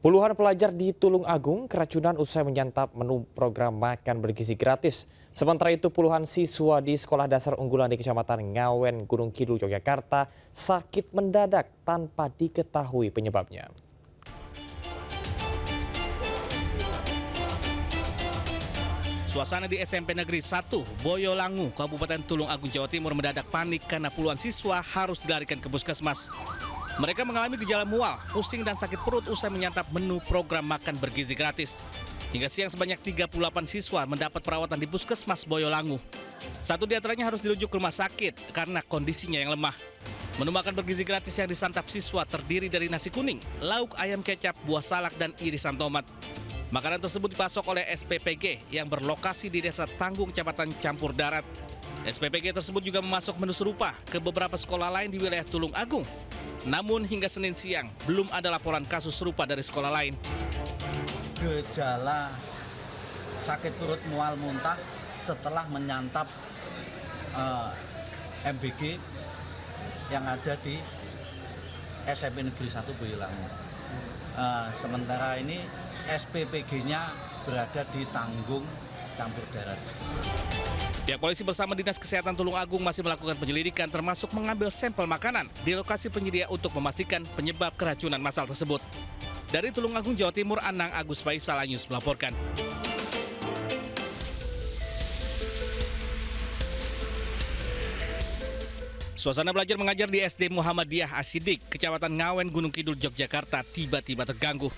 Puluhan pelajar di Tulung Agung keracunan usai menyantap menu program makan bergizi gratis. Sementara itu puluhan siswa di sekolah dasar unggulan di Kecamatan Ngawen, Gunung Kidul, Yogyakarta sakit mendadak tanpa diketahui penyebabnya. Suasana di SMP Negeri 1 Boyolangu, Kabupaten Tulung Agung, Jawa Timur mendadak panik karena puluhan siswa harus dilarikan ke puskesmas. Mereka mengalami gejala mual, pusing dan sakit perut usai menyantap menu program makan bergizi gratis. Hingga siang sebanyak 38 siswa mendapat perawatan di puskesmas Boyolangu. Satu di antaranya harus dirujuk ke rumah sakit karena kondisinya yang lemah. Menu makan bergizi gratis yang disantap siswa terdiri dari nasi kuning, lauk ayam kecap, buah salak dan irisan tomat. Makanan tersebut dipasok oleh SPPG yang berlokasi di Desa Tanggung, Kecamatan Campur Darat. SPPG tersebut juga memasok menu serupa ke beberapa sekolah lain di wilayah Tulung Agung. Namun hingga Senin siang belum ada laporan kasus serupa dari sekolah lain. Gejala sakit perut mual muntah setelah menyantap MBG yang ada di SMP Negeri 1 Boyolangu. Sementara ini SPPG-nya berada di Tanggung Campur Darat. Pihak polisi bersama Dinas Kesehatan Tulung Agung masih melakukan penyelidikan termasuk mengambil sampel makanan di lokasi penyedia untuk memastikan penyebab keracunan massal tersebut. Dari Tulung Agung, Jawa Timur, Anang Agus Faisal News melaporkan. Suasana belajar mengajar di SD Muhammadiyah Asidik, Kecamatan Ngawen, Gunung Kidul, Yogyakarta tiba-tiba terganggu.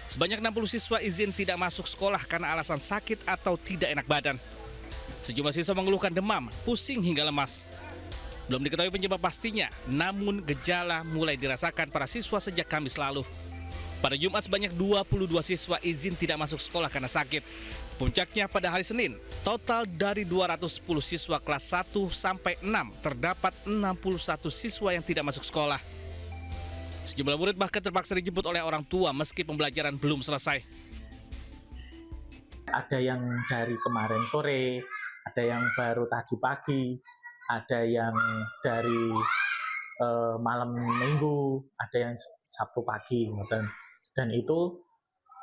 Sebanyak 60 siswa izin tidak masuk sekolah karena alasan sakit atau tidak enak badan. Sejumlah siswa mengeluhkan demam, pusing hingga lemas. Belum diketahui penyebab pastinya, namun gejala mulai dirasakan para siswa sejak Kamis lalu. Pada Jumat sebanyak 22 siswa izin tidak masuk sekolah karena sakit. Puncaknya pada hari Senin, total dari 210 siswa kelas 1 sampai 6 terdapat 61 siswa yang tidak masuk sekolah. Sejumlah murid bahkan terpaksa dijemput oleh orang tua meski pembelajaran belum selesai. Ada yang dari kemarin sore, ada yang baru tadi pagi, ada yang dari malam minggu, ada yang Sabtu pagi. Dan itu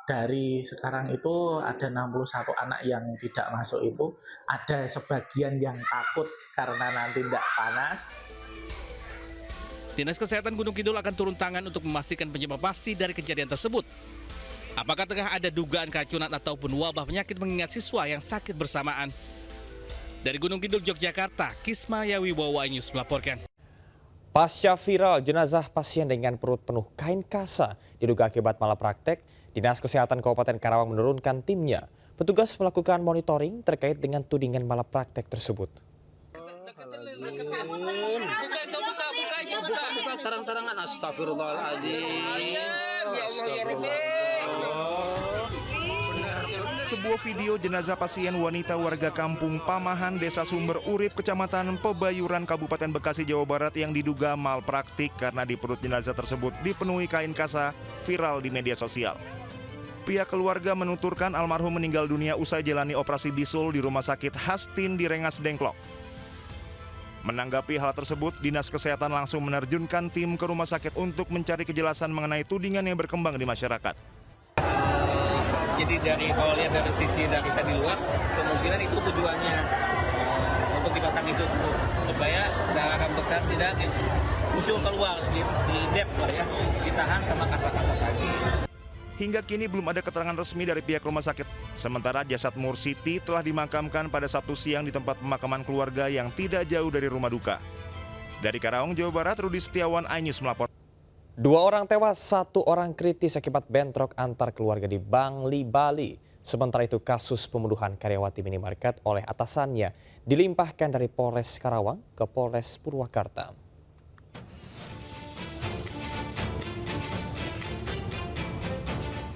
dari sekarang itu ada 61 anak yang tidak masuk itu, ada sebagian yang takut karena nanti tidak panas. Dinas Kesehatan Gunung Kidul akan turun tangan untuk memastikan penyebab pasti dari kejadian tersebut. Apakah tengah ada dugaan keracunan ataupun wabah penyakit mengingat siswa yang sakit bersamaan? Dari Gunung Kidul, Yogyakarta, Kisma Yawibowo News melaporkan. Pasca viral jenazah pasien dengan perut penuh kain kasa diduga akibat malapraktek, Dinas Kesehatan Kabupaten Karawang menurunkan timnya. Petugas melakukan monitoring terkait dengan tudingan malapraktek tersebut. Buka terang-terangan, astagfirullahaladzim. Sebuah video jenazah pasien wanita warga kampung Pamahan, Desa Sumber Urip, Kecamatan Pebayuran, Kabupaten Bekasi, Jawa Barat yang diduga malpraktik karena di perut jenazah tersebut dipenuhi kain kasa viral di media sosial. Pihak keluarga menuturkan almarhum meninggal dunia usai jalani operasi bisul di Rumah Sakit Hastin di Rengas Dengklok. Menanggapi hal tersebut, Dinas Kesehatan langsung menerjunkan tim ke rumah sakit untuk mencari kejelasan mengenai tudingan yang berkembang di masyarakat. Jadi kalau lihat dari sisi dari di luar, kemungkinan itu tujuannya untuk dipasang itu supaya darah besar tidak muncul keluar di depth ya, ditahan sama kasar-kasar tadi. Hingga kini belum ada keterangan resmi dari pihak rumah sakit. Sementara jasad Mursiti telah dimakamkan pada Sabtu siang di tempat pemakaman keluarga yang tidak jauh dari rumah duka. Dari Karawang, Jawa Barat, Rudi Setiawan, iNews melapor. 2 orang tewas, 1 orang kritis akibat bentrok antar keluarga di Bangli, Bali. Sementara itu kasus pembunuhan karyawati minimarket oleh atasannya dilimpahkan dari Polres Karawang ke Polres Purwakarta.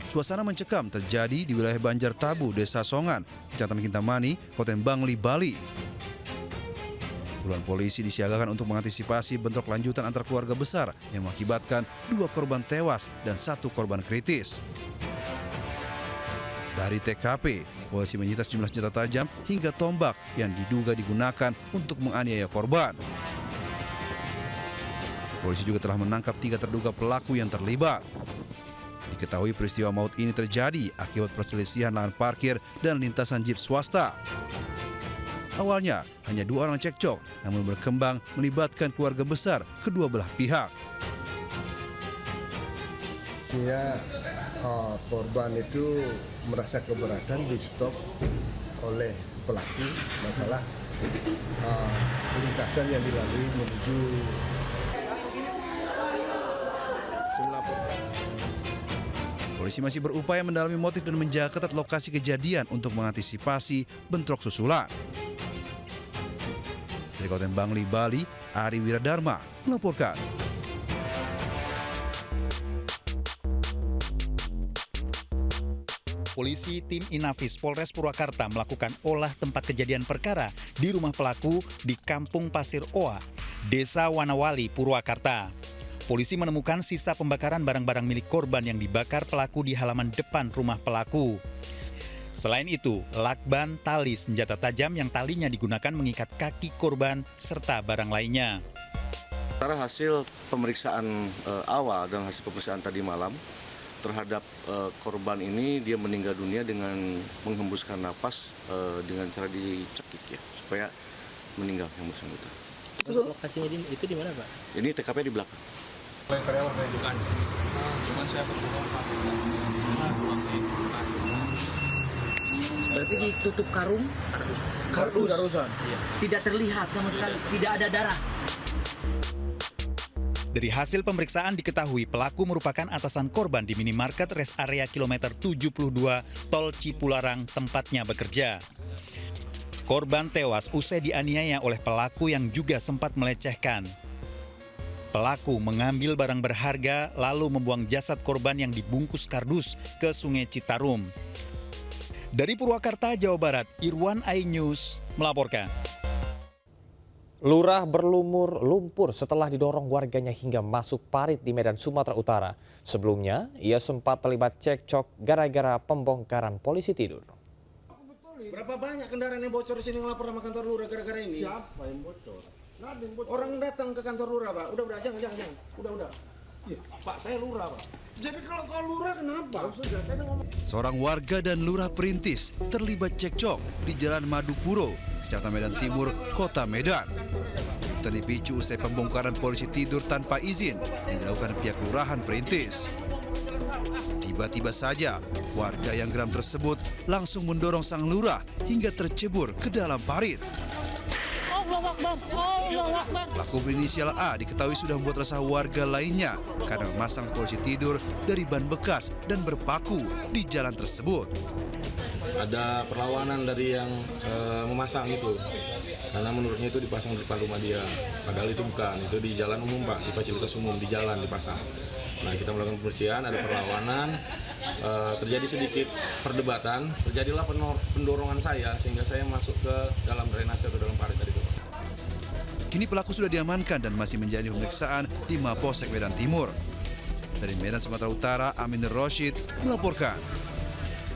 Suasana mencekam terjadi di wilayah Banjar Tabu, Desa Songan, Kecamatan Kintamani, Kabupaten Bangli, Bali. Puluhan polisi disiagakan untuk mengantisipasi bentrok lanjutan antar keluarga besar yang mengakibatkan 2 korban tewas dan 1 korban kritis. Dari TKP, polisi menyita sejumlah senjata tajam hingga tombak yang diduga digunakan untuk menganiaya korban. Polisi juga telah menangkap 3 terduga pelaku yang terlibat. Diketahui peristiwa maut ini terjadi akibat perselisihan lahan parkir dan lintasan jeep swasta. Awalnya hanya 2 orang cekcok, namun berkembang melibatkan keluarga besar kedua belah pihak. Ya, korban itu merasa keberatan di stop oleh pelaku masalah lintasan yang dilalui menuju Polisi masih berupaya mendalami motif dan menjaga ketat lokasi kejadian untuk mengantisipasi bentrok susulan. Dari Kabupaten Bangli, Bali, Ari Wiradharma melaporkan. Polisi tim Inafis Polres Purwakarta melakukan olah tempat kejadian perkara di rumah pelaku di Kampung Pasir Oa, Desa Wanawali, Purwakarta. Polisi menemukan sisa pembakaran barang-barang milik korban yang dibakar pelaku di halaman depan rumah pelaku. Selain itu, lakban, tali, senjata tajam yang talinya digunakan mengikat kaki korban serta barang lainnya. Secara hasil pemeriksaan awal dan hasil pemeriksaan tadi malam terhadap korban ini, dia meninggal dunia dengan menghembuskan napas dengan cara dicekik ya, supaya meninggal yang bersangkutan. Lokasinya itu di mana, Pak? Ini TKP di belakang. Karyawan saya bukan. Cuman saya bersuara Berarti ditutup karung? Karusan. Iya. Tidak terlihat sama sekali, tidak ada darah. Dari hasil pemeriksaan diketahui pelaku merupakan atasan korban di minimarket rest area kilometer 72 Tol Cipularang tempatnya bekerja. Korban tewas usai dianiaya oleh pelaku yang juga sempat melecehkan. Pelaku mengambil barang berharga lalu membuang jasad korban yang dibungkus kardus ke Sungai Citarum. Dari Purwakarta, Jawa Barat, Irwan iNews melaporkan. Lurah berlumur lumpur setelah didorong warganya hingga masuk parit di Medan, Sumatera Utara. Sebelumnya, ia sempat terlibat cekcok gara-gara pembongkaran polisi tidur. Berapa banyak kendaraan yang bocor di sini ngelapor sama kantor lurah gara-gara ini? siapa yang bocor? Orang datang ke kantor lurah, Pak. Udah, jangan. Udah. Ya, Pak, saya lurah, Pak. Jadi kalau lurah kenapa? Sudah, saya ngomong. Seorang warga dan lurah Perintis terlibat cekcok di Jalan Madupuro, Kecamatan Medan Timur, Kota Medan. Keributan dipicu usai pembongkaran polisi tidur tanpa izin yang dilakukan pihak Lurahan Perintis. Tiba-tiba saja, warga yang geram tersebut langsung mendorong sang lurah hingga tercebur ke dalam parit. Pelaku berinisial A diketahui sudah membuat resah warga lainnya karena memasang polisi tidur dari ban bekas dan berpaku di jalan tersebut. Ada perlawanan dari yang memasang itu, karena menurutnya itu dipasang di depan rumah dia, padahal itu bukan, itu di jalan umum Pak, di fasilitas umum, di jalan dipasang. Nah, kita melakukan pembersihan, ada perlawanan, terjadi sedikit perdebatan, terjadilah pendorongan saya sehingga saya masuk ke dalam drainase atau dalam parit tadi itu. Kini pelaku sudah diamankan dan masih menjalani pemeriksaan di Mapolsek Medan Timur. Dari Medan, Sumatera Utara, Amin Rosyid melaporkan.